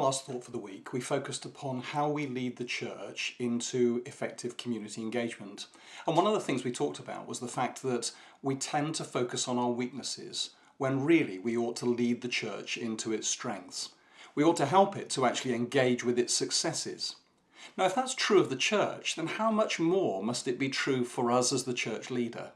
last thought for the week, we focused upon how we lead the church into effective community engagement. And one of the things we talked about was the fact that we tend to focus on our weaknesses when really we ought to lead the church into its strengths. We ought to help it to actually engage with its successes. Now, if that's true of the church, then how much more must it be true for us as the church leader?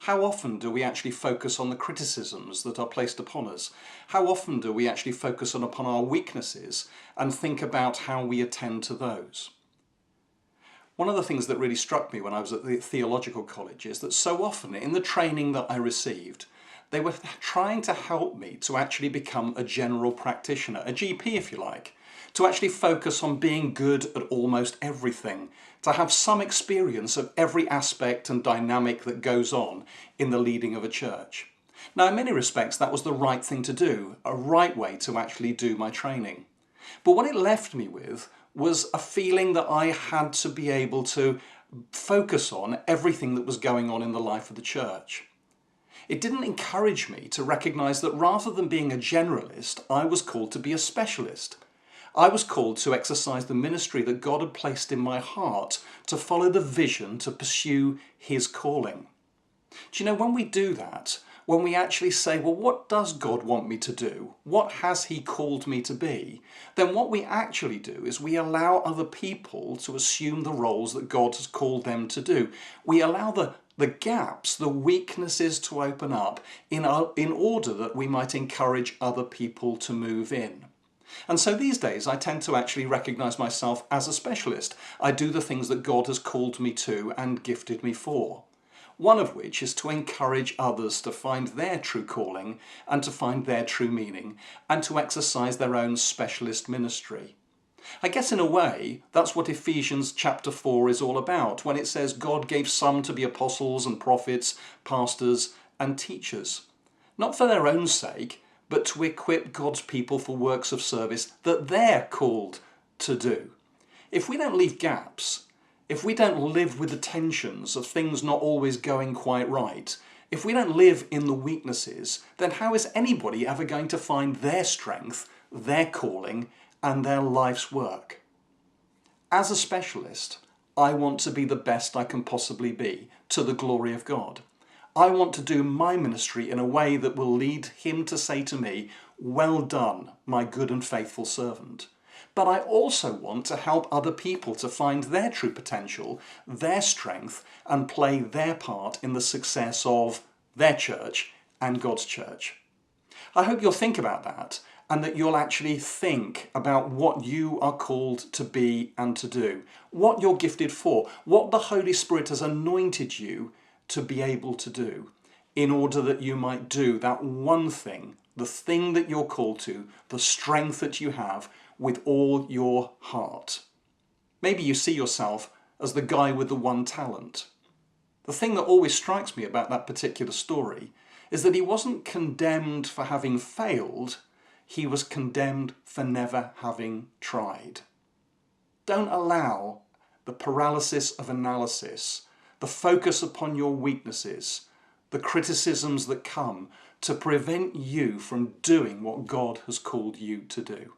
How often do we actually focus on the criticisms that are placed upon us? How often do we actually focus upon our weaknesses and think about how we attend to those? One of the things that really struck me when I was at the theological college is that so often in the training that I received, they were trying to help me to actually become a general practitioner, a GP if you like, to actually focus on being good at almost everything, to have some experience of every aspect and dynamic that goes on in the leading of a church. Now, in many respects, that was the right thing to do, a right way to actually do my training. But what it left me with was a feeling that I had to be able to focus on everything that was going on in the life of the church. It didn't encourage me to recognise that rather than being a generalist, I was called to be a specialist. I was called to exercise the ministry that God had placed in my heart to follow the vision, to pursue His calling. Do you know, when we do that, when we actually say, well, what does God want me to do? What has He called me to be? Then what we actually do is we allow other people to assume the roles that God has called them to do. We allow the gaps, the weaknesses to open up in order that we might encourage other people to move in. And so these days I tend to actually recognise myself as a specialist. I do the things that God has called me to and gifted me for. One of which is to encourage others to find their true calling and to find their true meaning and to exercise their own specialist ministry. I guess in a way that's what Ephesians chapter 4 is all about when it says God gave some to be apostles and prophets, pastors and teachers. Not for their own sake, but to equip God's people for works of service that they're called to do. If we don't leave gaps, if we don't live with the tensions of things not always going quite right, if we don't live in the weaknesses, then how is anybody ever going to find their strength, their calling, and their life's work? As a specialist, I want to be the best I can possibly be, to the glory of God. I want to do my ministry in a way that will lead Him to say to me, well done, my good and faithful servant. But I also want to help other people to find their true potential, their strength, and play their part in the success of their church and God's church. I hope you'll think about that, and that you'll actually think about what you are called to be and to do, what you're gifted for, what the Holy Spirit has anointed you to be able to do, in order that you might do that one thing, the thing that you're called to, the strength that you have, with all your heart. Maybe you see yourself as the guy with the one talent. The thing that always strikes me about that particular story is that he wasn't condemned for having failed, he was condemned for never having tried. Don't allow the paralysis of analysis, the focus upon your weaknesses, the criticisms that come to prevent you from doing what God has called you to do.